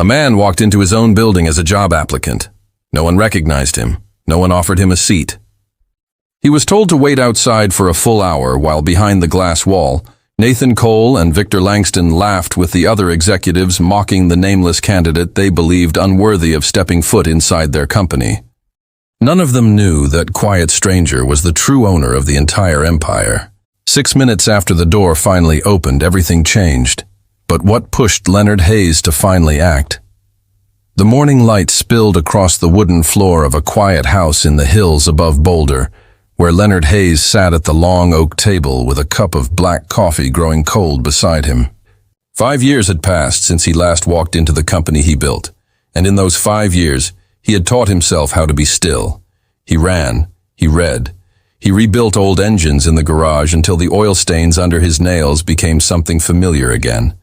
A man walked into his own building as a job applicant. No one recognized him. No one offered him a seat. He was told to wait outside for a full hour while behind the glass wall, Nathan Cole and Victor Langston laughed with the other executives, mocking the nameless candidate they believed unworthy of stepping foot inside their company. None of them knew that quiet stranger was the true owner of the entire empire. 6 minutes after the door finally opened, everything changed. But what pushed Leonard Hayes to finally act? The morning light spilled across the wooden floor of a quiet house in the hills above Boulder, where Leonard Hayes sat at the long oak table with a cup of black coffee growing cold beside him. 5 years had passed since he last walked into the company he built, and in those 5 years, he had taught himself how to be still. He ran, he read, he rebuilt old engines in the garage until the oil stains under his nails became something familiar again.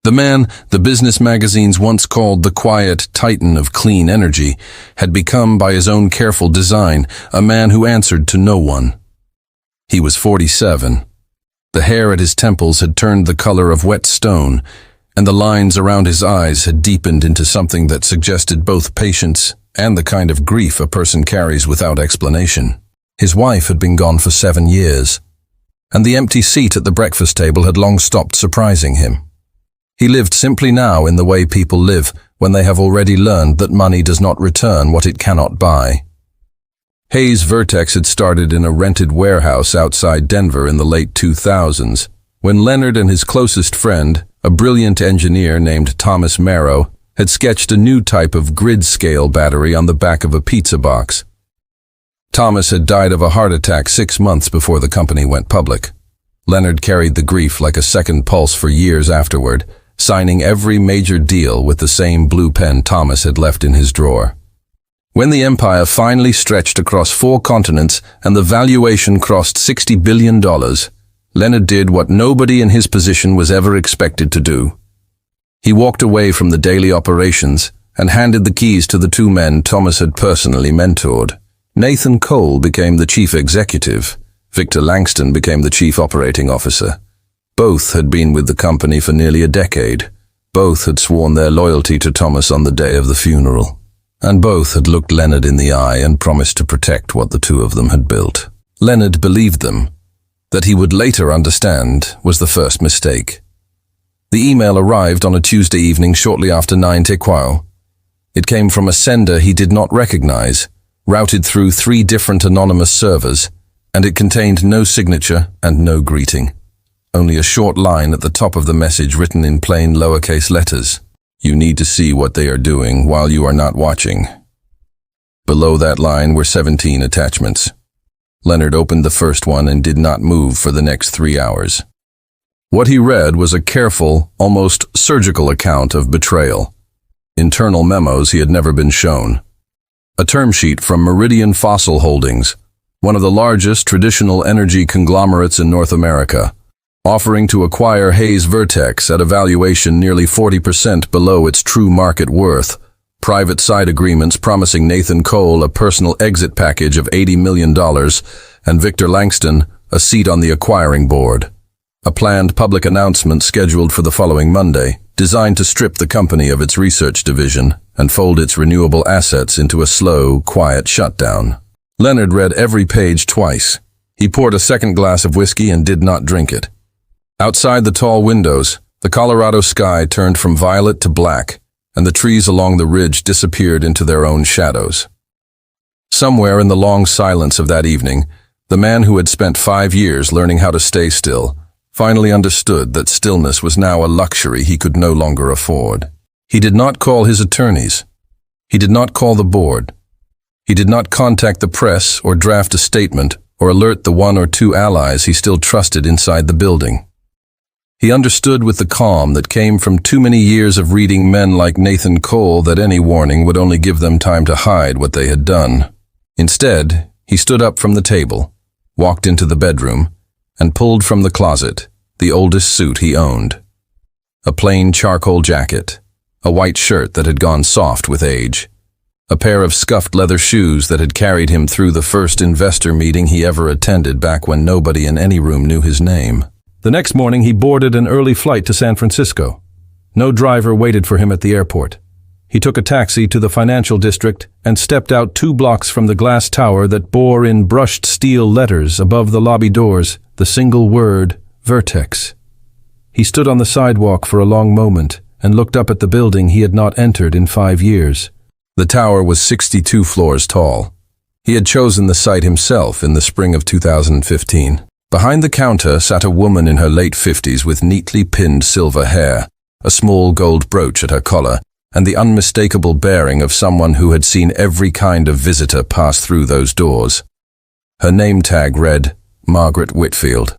The man the business magazines once called the quiet titan of clean energy had become, by his own careful design, a man who answered to no one. He was 47. The hair at his temples had turned the color of wet stone, and the lines around his eyes had deepened into something that suggested both patience and the kind of grief a person carries without explanation. His wife had been gone for 7 years, and the empty seat at the breakfast table had long stopped surprising him. He lived simply now in the way people live when they have already learned that money does not return what it cannot buy. Hayes Vertex had started in a rented warehouse outside Denver in the late 2000s, when Leonard and his closest friend, a brilliant engineer named Thomas Marrow, had sketched a new type of grid-scale battery on the back of a pizza box. Thomas had died of a heart attack 6 months before the company went public. Leonard carried the grief like a second pulse for years afterward, signing every major deal with the same blue pen Thomas had left in his drawer. When the empire finally stretched across 4 continents and the valuation crossed $60 billion, Leonard did what nobody in his position was ever expected to do. He walked away from the daily operations and handed the keys to the 2 men Thomas had personally mentored. Nathan Cole became the chief executive. Victor Langston became the chief operating officer. Both had been with the company for nearly a decade. Both had sworn their loyalty to Thomas on the day of the funeral. And both had looked Leonard in the eye and promised to protect what the 2 of them had built. Leonard believed them. That he would later understand was the first mistake. The email arrived on a Tuesday evening shortly after 9 Tequao. It came from a sender he did not recognize, routed through 3 different anonymous servers, and it contained no signature and no greeting. Only a short line at the top of the message written in plain lowercase letters. You need to see what they are doing while you are not watching. Below that line were 17 attachments. Leonard opened the first one and did not move for the next 3 hours. What he read was a careful, almost surgical account of betrayal. Internal memos he had never been shown. A term sheet from Meridian Fossil Holdings, one of the largest traditional energy conglomerates in North America, offering to acquire Hayes Vertex at a valuation nearly 40% below its true market worth, private side agreements promising Nathan Cole a personal exit package of $80 million and Victor Langston a seat on the acquiring board. A planned public announcement scheduled for the following Monday, designed to strip the company of its research division and fold its renewable assets into a slow, quiet shutdown. Leonard read every page twice. He poured a second glass of whiskey and did not drink it. Outside the tall windows, the Colorado sky turned from violet to black, and the trees along the ridge disappeared into their own shadows. Somewhere in the long silence of that evening, the man who had spent 5 years learning how to stay still finally understood that stillness was now a luxury he could no longer afford. He did not call his attorneys. He did not call the board. He did not contact the press or draft a statement or alert the 1 or 2 allies he still trusted inside the building. He understood with the calm that came from too many years of reading men like Nathan Cole that any warning would only give them time to hide what they had done. Instead, he stood up from the table, walked into the bedroom, and pulled from the closet the oldest suit he owned. A plain charcoal jacket, a white shirt that had gone soft with age, a pair of scuffed leather shoes that had carried him through the first investor meeting he ever attended back when nobody in any room knew his name. The next morning he boarded an early flight to San Francisco. No driver waited for him at the airport. He took a taxi to the financial district and stepped out 2 blocks from the glass tower that bore in brushed steel letters above the lobby doors the single word, Vertex. He stood on the sidewalk for a long moment and looked up at the building he had not entered in 5 years. The tower was 62 floors tall. He had chosen the site himself in the spring of 2015. Behind the counter sat a woman in her late 50s with neatly pinned silver hair, a small gold brooch at her collar, and the unmistakable bearing of someone who had seen every kind of visitor pass through those doors. Her name tag read, Margaret Whitfield.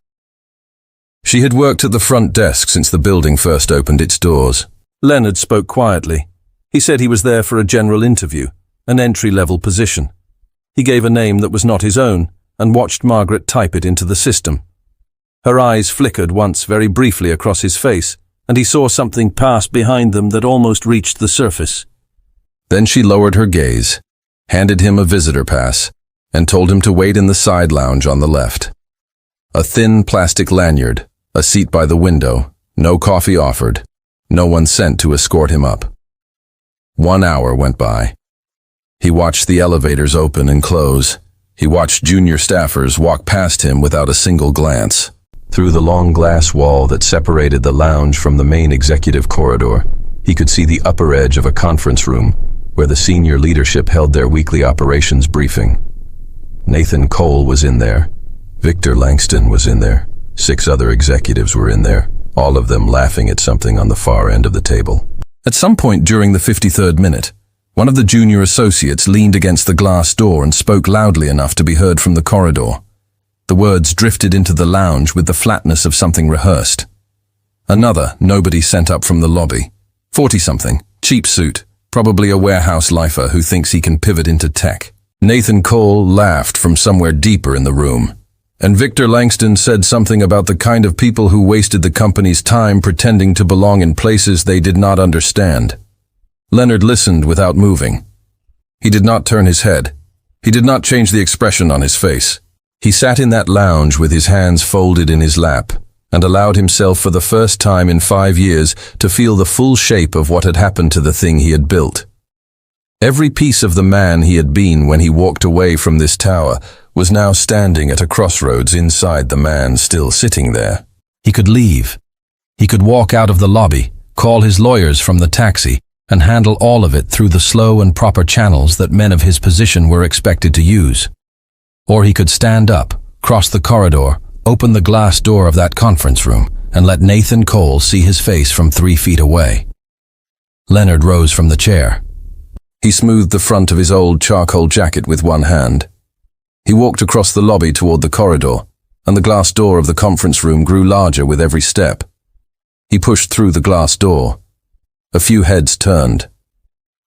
She had worked at the front desk since the building first opened its doors. Leonard spoke quietly. He said he was there for a general interview, an entry-level position. He gave a name that was not his own and watched Margaret type it into the system. Her eyes flickered once very briefly across his face, and he saw something pass behind them that almost reached the surface. Then she lowered her gaze, handed him a visitor pass, and told him to wait in the side lounge on the left. A thin plastic lanyard, a seat by the window, no coffee offered, no one sent to escort him up. 1 hour went by. He watched the elevators open and close. He watched junior staffers walk past him without a single glance. Through the long glass wall that separated the lounge from the main executive corridor, he could see the upper edge of a conference room where the senior leadership held their weekly operations briefing. Nathan Cole was in there. Victor Langston was in there. 6 other executives were in there, all of them laughing at something on the far end of the table. At some point during the 53rd minute, one of the junior associates leaned against the glass door and spoke loudly enough to be heard from the corridor. The words drifted into the lounge with the flatness of something rehearsed. Another, nobody sent up from the lobby. 40-something, cheap suit, probably a warehouse lifer who thinks he can pivot into tech. Nathan Cole laughed from somewhere deeper in the room. And Victor Langston said something about the kind of people who wasted the company's time pretending to belong in places they did not understand. Leonard listened without moving. He did not turn his head. He did not change the expression on his face. He sat in that lounge with his hands folded in his lap and allowed himself for the first time in 5 years to feel the full shape of what had happened to the thing he had built. Every piece of the man he had been when he walked away from this tower was now standing at a crossroads inside the man still sitting there. He could leave. He could walk out of the lobby, call his lawyers from the taxi, and handle all of it through the slow and proper channels that men of his position were expected to use. Or he could stand up, cross the corridor, open the glass door of that conference room, and let Nathan Cole see his face from 3 feet away. Leonard rose from the chair. He smoothed the front of his old charcoal jacket with one hand. He walked across the lobby toward the corridor, and the glass door of the conference room grew larger with every step. He pushed through the glass door. A few heads turned.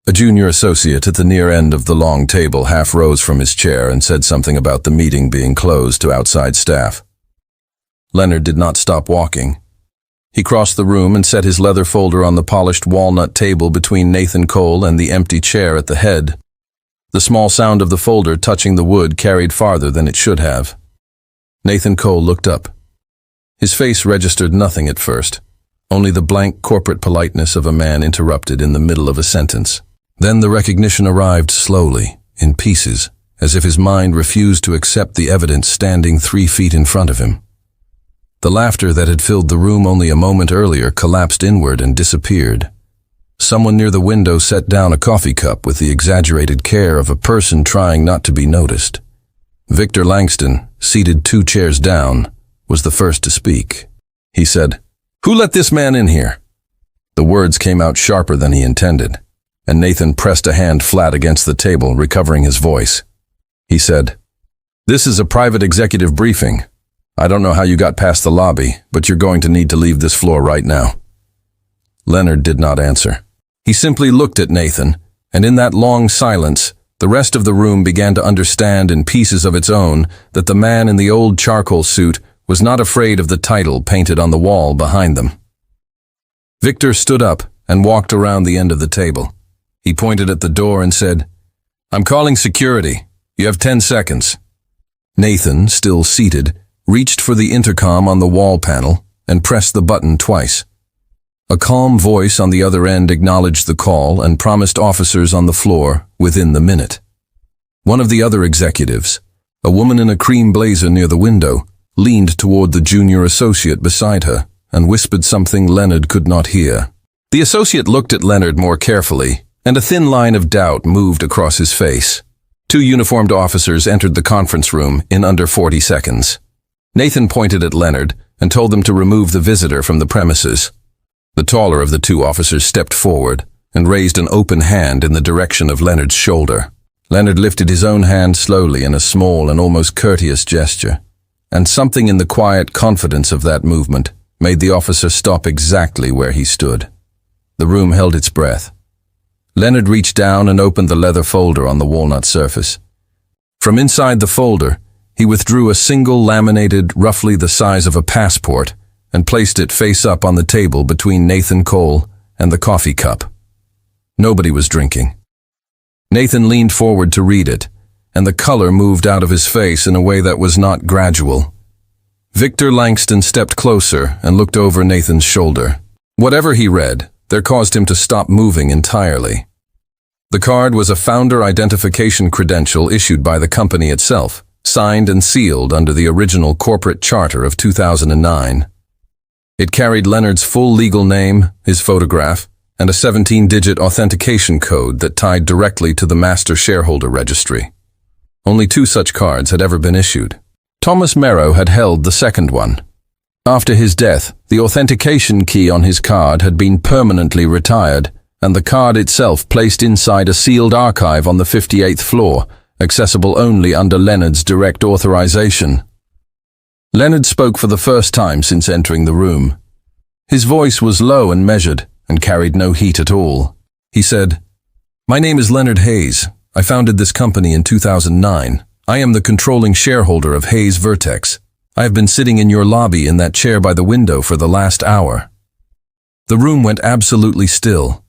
A junior associate at the near end of the long table half rose from his chair and said something about the meeting being closed to outside staff. Leonard did not stop walking. He crossed the room and set his leather folder on the polished walnut table between Nathan Cole and the empty chair at the head. The small sound of the folder touching the wood carried farther than it should have. Nathan Cole looked up. His face registered nothing at first, only the blank corporate politeness of a man interrupted in the middle of a sentence. Then the recognition arrived slowly, in pieces, as if his mind refused to accept the evidence standing 3 feet in front of him. The laughter that had filled the room only a moment earlier collapsed inward and disappeared. Someone near the window set down a coffee cup with the exaggerated care of a person trying not to be noticed. Victor Langston, seated 2 chairs down, was the first to speak. He said, "Who let this man in here?" The words came out sharper than he intended, and Nathan pressed a hand flat against the table, recovering his voice. He said, "This is a private executive briefing. I don't know how you got past the lobby, but you're going to need to leave this floor right now." Leonard did not answer. He simply looked at Nathan, and in that long silence, the rest of the room began to understand in pieces of its own that the man in the old charcoal suit was not afraid of the title painted on the wall behind them. Victor stood up and walked around the end of the table. He pointed at the door and said, "I'm calling security. You have 10 seconds." Nathan, still seated, reached for the intercom on the wall panel and pressed the button twice. A calm voice on the other end acknowledged the call and promised officers on the floor within the minute. One of the other executives, a woman in a cream blazer near the window, leaned toward the junior associate beside her and whispered something Leonard could not hear. The associate looked at Leonard more carefully, and a thin line of doubt moved across his face. 2 uniformed officers entered the conference room in under 40 seconds. Nathan pointed at Leonard and told them to remove the visitor from the premises. The taller of the 2 officers stepped forward and raised an open hand in the direction of Leonard's shoulder. Leonard lifted his own hand slowly in a small and almost courteous gesture, and something in the quiet confidence of that movement made the officer stop exactly where he stood. The room held its breath. Leonard reached down and opened the leather folder on the walnut surface. From inside the folder, he withdrew a single laminated, roughly the size of a passport, and placed it face up on the table between Nathan Cole and the coffee cup. Nobody was drinking. Nathan leaned forward to read it, and the color moved out of his face in a way that was not gradual. Victor Langston stepped closer and looked over Nathan's shoulder. Whatever he read, there caused him to stop moving entirely. The card was a founder identification credential issued by the company itself, signed and sealed under the original corporate charter of 2009. It carried Leonard's full legal name, his photograph, and a 17-digit authentication code that tied directly to the master shareholder registry. Only 2 such cards had ever been issued. Thomas Merrow had held the second one. After his death, the authentication key on his card had been permanently retired, and the card itself placed inside a sealed archive on the 58th floor, accessible only under Leonard's direct authorization. Leonard spoke for the first time since entering the room. His voice was low and measured, and carried no heat at all. He said, "My name is Leonard Hayes. I founded this company in 2009. I am the controlling shareholder of Hayes Vertex. I have been sitting in your lobby in that chair by the window for the last hour." The room went absolutely still.